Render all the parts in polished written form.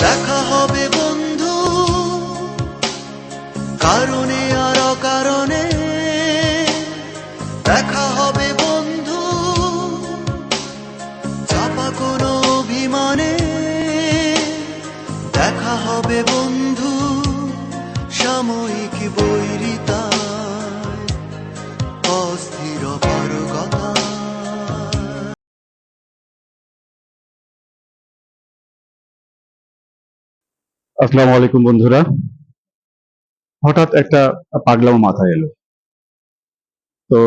দেখা হবে বন্ধু, কারণে আর অকারণে দেখা হবে বন্ধু, চাপা কোনো অভিমানে দেখা হবে বন্ধু, সাময়িক বৈরিতায় অস্থির পারগতা। আসসালামু আলাইকুম বন্ধুরা। হঠাৎ একটা পাগলামো মাথায় এলো। তো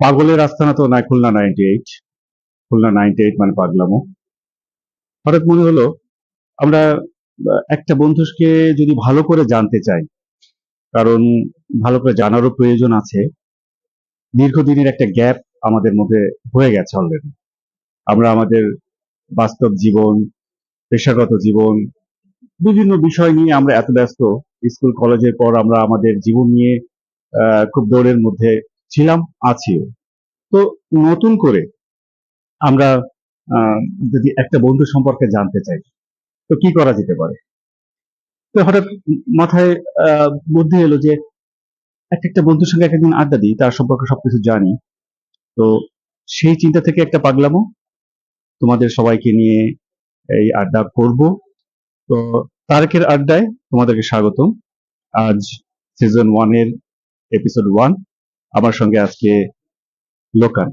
পাগলের আস্তানা তো না খুলনা 98। খুলনা 98 মানে পাগলামো। হঠাৎ মনে হলো আমরা একটা বন্ধুকে যদি ভালো করে জানতে চাই, কারণ ভালো করে জানারও প্রয়োজন আছে। দীর্ঘদিনের একটা গ্যাপ আমাদের মধ্যে হয়ে গেছে অলরেডি। আমরা আমাদের বাস্তব জীবন, পেশাগত জীবন, বিভিন্ন বিষয় নিয়ে আমরা এত ব্যস্ত। স্কুল কলেজের পর আমরা আমাদের জীবন নিয়ে খুব দৌড়ের মধ্যে ছিলাম, আছিও। তো নতুন করে আমরা আহ, যদি একটা বন্ধু সম্পর্কে জানতে চাই, তো কি করা যেতে পারে? তো হঠাৎ মাথায় বুদ্ধি এলো যে এক একটা বন্ধুর সঙ্গে একদিন আড্ডা দিই, তার সম্পর্কে সবকিছু জানি। তো সেই চিন্তা থেকে একটা পাগলামো তোমাদের সবাইকে নিয়ে এই আড্ডা করব। তো তারেকের আড্ডায় তোমাদেরকে স্বাগতম। আজ সিজন 1 এর এপিসোড 1। আমার সঙ্গে আজকে লোকান,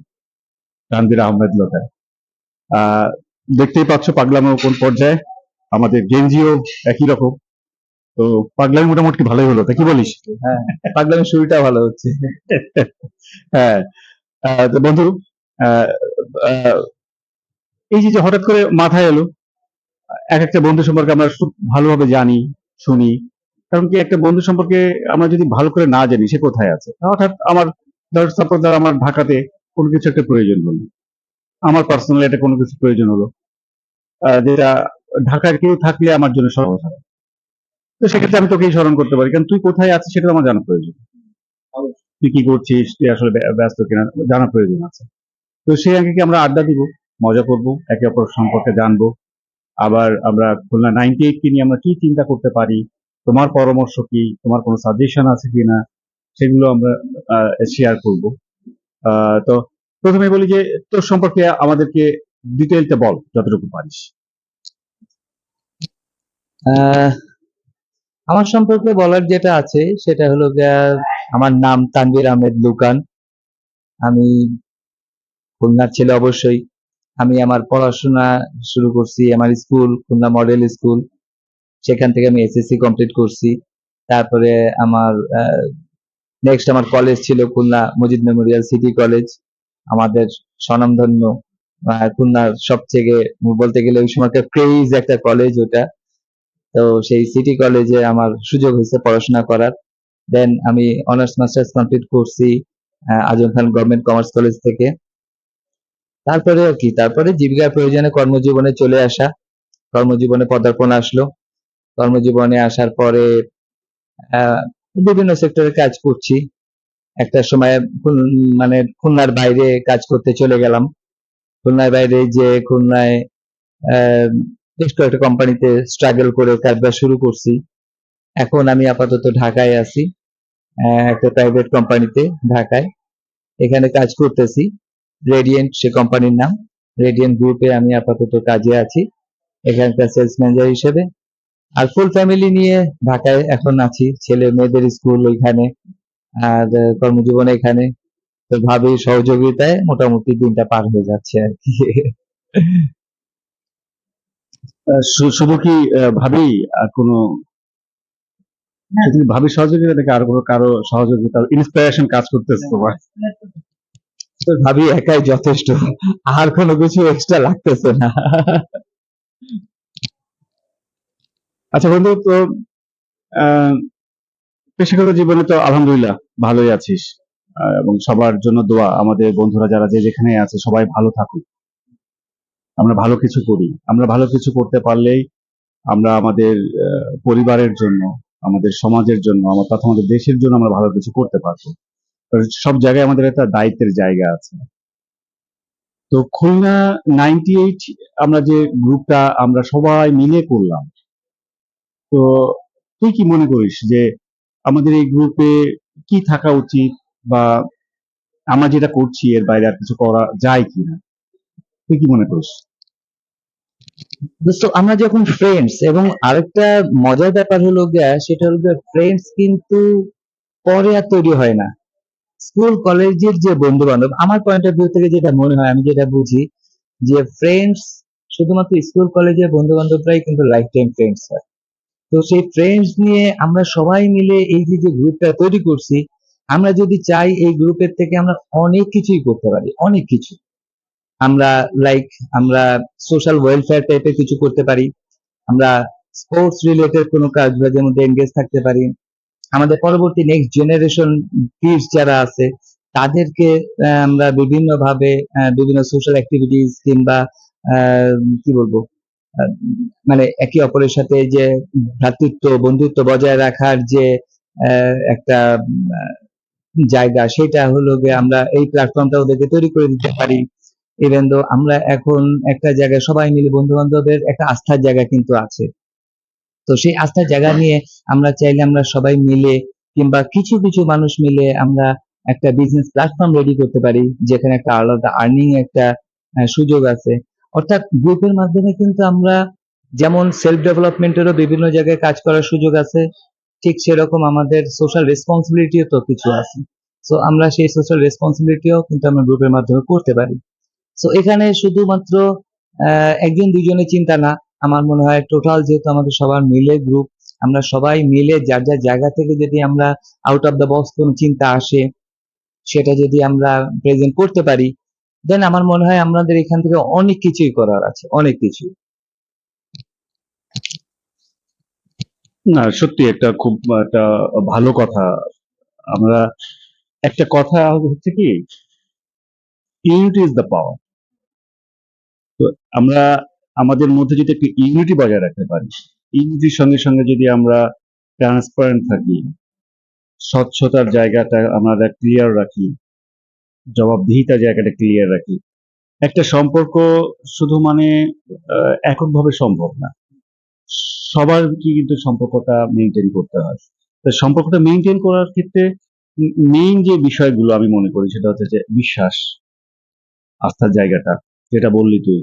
তানভীর আহমেদ লোকান। আহ দেখতেই পাচ্ছ পাগলামো কোন পর্যায়ে, আমাদের গেঞ্জিও একই রকম। তো পাগলামি মোটামুটি ভালোই হলো, তা কি বলিস? হ্যাঁ, পাগলামির শুরুটা ভালো হচ্ছে। হ্যাঁ। তো বন্ধু, আহ, আহ, এই যে যে হঠাৎ করে মাথায় এলো, এক একটা বন্ধু সম্পর্কে আমরা খুব ভালোভাবে জানি, শুনি। কারণ কি, একটা বন্ধু সম্পর্কে আমরা যদি ভালো করে না জানি সে কোথায় আছে, হঠাৎ আমার ধর সাপোজ আমার ঢাকাতে কোনো কিছু একটা প্রয়োজন হলো, আমার পার্সোনালি একটা কোনো কিছু প্রয়োজন হলো, যেটা ঢাকার কেউ থাকলে আমার জন্য সহজ হয়। তো সেক্ষেত্রে আমি তোকেই স্মরণ করতে পারি, কারণ তুই কোথায় আছিস সেটা আমার জানা প্রয়োজন। তুই কি করছিস, তুই আসলে ব্যস্ত কিনা জানা প্রয়োজন আছে। তো সেই আগে কি আমরা আড্ডা দিব, মজা করব, একে অপর সম্পর্কে জানবো। আবার আমরা খুলনা 98 কে নিয়ে আমরা কি চিন্তা করতে পারি, তোমার পরামর্শ কি, তোমার কোনো সাজেশন আছে কিনা, সেগুলো আমরা শেয়ার করব। তো প্রথমে বলি যে তোর সম্পর্কে আমাদেরকে ডিটেইলটা বল যতটুকু পারিস। আহ, আমার সম্পর্কে বলার যেটা আছে সেটা হলো গিয়া, আমার নাম তানভীর আহমেদ লুকান। আমি খুলনার ছেলে অবশ্যই। আমি আমার পড়াশোনা শুরু করছি, আমার স্কুল খুলনা মডেল স্কুল, সেখান থেকে আমি এসএসসি কমপ্লিট করছি। তারপরে আমার নেক্সট আমার কলেজ ছিল Khulna Majid Memorial city college, আমাদের স্বনামধন্য খুলনার সবথেকে বলতে গেলে ওই সময়কার ক্রেজ একটা কলেজ ওটা। তো সেই সিটি কলেজে আমার সুযোগ হয়েছে পড়াশোনা করার। দেন আমি অনার্স মাস্টার্স কমপ্লিট করছি Azam Khan government commerce college থেকে। তারপরে আর কি, তারপরে জীবিকার প্রয়োজনে কর্মজীবনে চলে আসা, কর্মজীবনে পদার্পণ আসলো। কর্মজীবনে আসার পরে আহ, বিভিন্ন সেক্টরে কাজ করছি। একটা সময় মানে খুলনার বাইরে কাজ করতে চলে গেলাম। খুলনার বাইরে যে খুলনায় আহ, বেশ কয়েকটা কোম্পানিতে স্ট্রাগল করে কাজবাজ শুরু করছি। এখন আমি আপাতত ঢাকায় আছি, একটা প্রাইভেট কোম্পানিতে ঢাকায়। এখানে কাজ করতেছি, রেডিয়েন্ট সে কোম্পানির নাম। রেডিয়েন্ট গ্রুপে আমি আপাতত কাজে আছি এখানকার সেলস ম্যানেজার হিসেবে। আর ফুল ফ্যামিলি নিয়ে ঢাকায় এখন আছি, ছেলে মেয়েদের স্কুল ওইখানে, আর কর্মজীবনে এখানে। তো ভাবির সহযোগিতায় মোটামুটি দিনটা পার হয়ে যাচ্ছে আর কি। শুধু কি ভাবি, আর কোনো তুমি ভাবির সহযোগিতা থেকে আর কোনো কারো সহযোগিতা, ইন্সপিরেশন কাজ করতেছে তোমার? তো ভাবি একাই যথেষ্ট, আর কোনো কিছু এক্সট্রা লাগতেছে না। আচ্ছা বন্ধু, তো আহ, পেশাগত জীবনে তো আলহামদুলিল্লাহ ভালোই আছিস, এবং সবার জন্য দোয়া, আমাদের বন্ধুরা যারা যে যেখানে আছে সবাই ভালো থাকুক। আমরা ভালো কিছু করি, আমরা ভালো কিছু করতে পারলেই আমরা আমাদের পরিবারের জন্য, আমাদের সমাজের জন্য, তথা আমাদের দেশের জন্য আমরা ভালো কিছু করতে পারবো। তো সব জায়গায় আমাদের একটা দায়িত্বের জায়গা আছে। তো খুলনা 98 আমরা যে গ্রুপটা আমরা সবাই মিলে করলাম, তো তুই কি মনে করিস যে আমাদের এই গ্রুপে কি থাকা উচিত, বা আমরা যেটা করছি এর বাইরে আর কিছু করা যায় কিনা? তুই কি মনে করিস? দোস্ত, আমরা যখন ফ্রেন্ডস, এবং আরেকটা মজার ব্যাপার হলো গিয়া, সেটা হলো গিয়া ফ্রেন্ডস কিন্তু পরে আর তৈরি হয় না। স্কুল কলেজের যে বন্ধু বান্ধব, আমার পয়েন্ট অফ ভিউ থেকে যেটা মনে হয়, আমি যেটা বুঝি, যে ফ্রেন্ডস শুধুমাত্র স্কুল কলেজের বন্ধু বান্ধবরাই কিন্তু লাইফ টাইম ফ্রেন্ডস হয়। তো সেই ফ্রেন্ডস নিয়ে আমরা সবাই মিলে এই যে যে গ্রুপটা তৈরি করছি, আমরা যদি চাই এই গ্রুপের থেকে আমরা অনেক কিছুই করতে পারি, অনেক কিছু। আমরা লাইক আমরা সোশ্যাল ওয়েলফেয়ার টাইপের কিছু করতে পারি, আমরা স্পোর্টস রিলেটেড কোনো কাজের মধ্যে এনগেজ থাকতে পারি, আমাদের পরবর্তী নেক্সট জেনারেশন কিডস যারা আছে তাদেরকে আমরা বিভিন্ন ভাবে বিভিন্ন সোশ্যাল অ্যাক্টিভিটিস কিংবা আহ, কি বলবো, আহ, মানে একে অপরের সাথে যে ভ্রাতৃত্ব বন্ধুত্ব বজায় রাখার যে একটা জায়গা, সেটা হলো গিয়ে আমরা এই প্ল্যাটফর্মটা ওদেরকে তৈরি করে দিতে পারি। ইভেন দো আমরা এখন একটা জায়গায় সবাই মিলে বন্ধু বান্ধবের একটা আস্থার জায়গা কিন্তু আছে, তো সেই আস্থার জায়গা নিয়ে আমরা চাইলে আমরা সবাই মিলে কিংবা কিছু কিছু মানুষ মিলে আমরা একটা বিজনেস প্ল্যাটফর্ম রেডি করতে পারি, যেখানে একটা আলাদা আর্নিং একটা সুযোগ আছে। অর্থাৎ গ্রুপের মাধ্যমে কিন্তু আমরা যেমন সেলফ ডেভেলপমেন্টেরও বিভিন্ন জায়গায় কাজ করার সুযোগ আছে, ঠিক সেরকম আমাদের সোশ্যাল রেসপন্সিবিলিটিও তো কিছু আছে। সো আমরা সেই সোশ্যাল রেসপন্সিবিলিটিও কিন্তু আমরা গ্রুপের মাধ্যমে করতে পারি। সো এখানে শুধুমাত্র একজন দুইজনের চিন্তা না, আমার মনে হয় টোটাল যেহেতু আমাদের সবার মিলে গ্রুপ, আমরা সবাই মিলে যার যার জায়গা থেকে যদি আমরা আউট অফ দ্য বক্স কোনো চিন্তা আসে, সেটা যদি আমরা প্রেজেন্ট করতে পারি, দেন আমার মনে হয় আমাদের এখান থেকে অনেক কিছুই করার আছে, অনেক কিছু। না, সত্যি একটা খুব একটা ভালো কথা। আমরা একটা কথা হচ্ছে কি, ইউনিটি ইজ দ্য পাওয়ার। তো আমরা আমাদের মধ্যে যদি একটু ইউনিটি বজায় রাখতে পারি, ইউনিটির সঙ্গে সঙ্গে যদি আমরা ট্রান্সপারেন্ট থাকি, স্বচ্ছতার জায়গাটা আমরা ক্লিয়ার রাখি, জবাবদিহিতার জায়গাটা ক্লিয়ার রাখি, একটা সম্পর্ক শুধু মানে এককভাবে সম্ভব না। সবার কি কিন্তু সম্পর্কটা মেনটেন করতে হয়। তো সম্পর্কটা মেনটেন করার ক্ষেত্রে মেইন যে বিষয়গুলো আমি মনে করি সেটা হচ্ছে যে বিশ্বাস, আস্থার জায়গাটা, যেটা বললি তুই।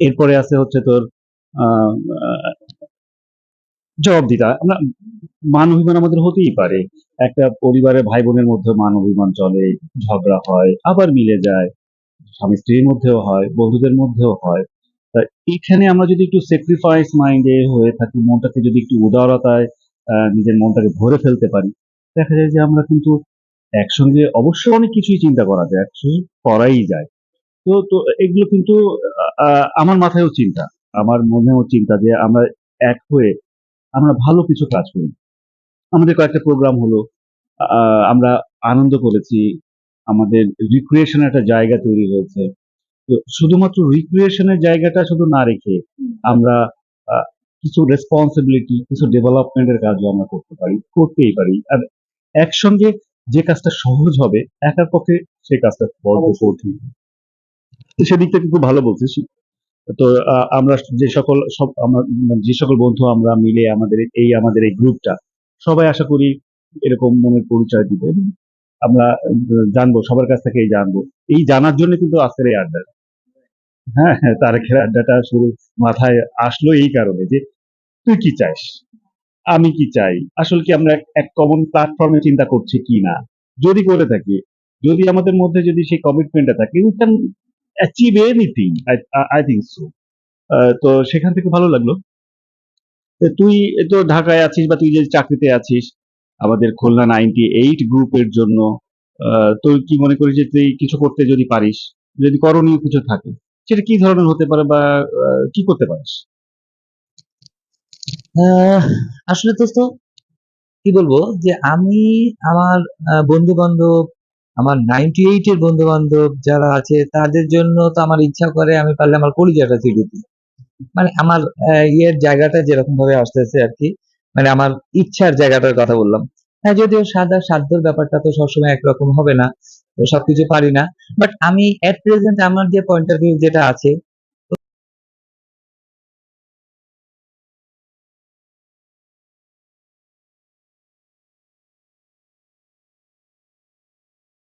এরপরে আছে হচ্ছে তোর আহ, আহ, জবাবদিহিতা। আমরা মান অভিমান আমাদের হতেই পারে, একটা পরিবারের ভাই বোনের মধ্যে মান অভিমান চলে, ঝগড়া হয় আবার মিলে যায়, স্বামী স্ত্রীর মধ্যেও হয়, বন্ধুদের মধ্যেও হয়। তা এখানে আমরা যদি একটু স্যাক্রিফাইস মাইন্ডে হয়ে থাকি, মনটাকে যদি একটু উদারতায় নিজের মনটাকে ভরে ফেলতে পারি, দেখা যায় যে আমরা কিন্তু একসঙ্গে অবশ্যই অনেক কিছুই চিন্তা করা যায়, একসঙ্গে করাই যায়। তো তো এগুলো কিন্তু আমার মাথায়ও চিন্তা, আমার মনেও চিন্তা যে আমরা এক হয়ে আমরা ভালো কিছু কাজ করি। আমাদের কয়েকটা প্রোগ্রাম হলো, আমরা আনন্দ করেছি, আমাদের রিক্রিয়েশন একটা জায়গা তৈরি হয়েছে। তো শুধুমাত্র রিক্রিয়েশনের জায়গাটা শুধু না রেখে আমরা আহ, কিছু রেসপন্সিবিলিটি, কিছু ডেভেলপমেন্টের কাজও আমরা করতে পারি, করতেই পারি। আর একসঙ্গে যে কাজটা সহজ হবে, একার পক্ষে সেই কাজটা বড় কঠিন। তো সেদিক থেকে খুব ভালো বলছিস। তো আমরা যে সকল বন্ধু আমরা মিলে আমাদের এই গ্রুপটা, সবাই আশা করি এরকম মনের পরিচয় দিবে। আমরা জানবো, সবার কাছ থেকেই জানবো। এই জানার জন্য কিন্তু আজকের এই আড্ডা। হ্যাঁ, হ্যাঁ, তারেকের আড্ডাটা শুরু মাথায় আসলো এই কারণে যে তুই কি চাস, আমি কি চাই, আসলে কি আমরা এক কমন প্ল্যাটফর্মে চিন্তা করছি কি না। যদি করে থাকি, যদি আমাদের মধ্যে যদি সেই কমিটমেন্টটা থাকে, we can achieve anything. I think so. তো সেখান থেকে ভালো লাগলো। তো তুই তো ঢাকায় আছিস, বা তুই যে চাকরিতে আছিস, আমাদের খুলনা 98 গ্রুপের জন্য তুই কি মনে করিস যে তুই কিছু করতে যদি পারিস, যদি করণীয় কিছু থাকে, সেটা কি ধরনের হতে পারে, বা কি করতে পারিস? আহ, আসলে তো কি বলবো, যে আমি আমার বন্ধু বান্ধব, আমার 98 এর বন্ধু বান্ধব যারা আছে তাদের জন্য তো আমার ইচ্ছা করে আমি পারলে আমার কলিজাটা ছিঁড়ে দিই। মানে আমার ইয়ের জায়গাটা যেরকম ভাবে আসতেছে আর কি, মানে আমার ইচ্ছার জায়গাটার কথা বললাম। হ্যাঁ, যদিও সাধ্যর ব্যাপারটা তো সবসময় একরকম হবে না, তো সবকিছু পারি না, বাট আমি এট প্রেজেন্ট আমার যে পয়েন্ট অফ ভিউ যেটা আছে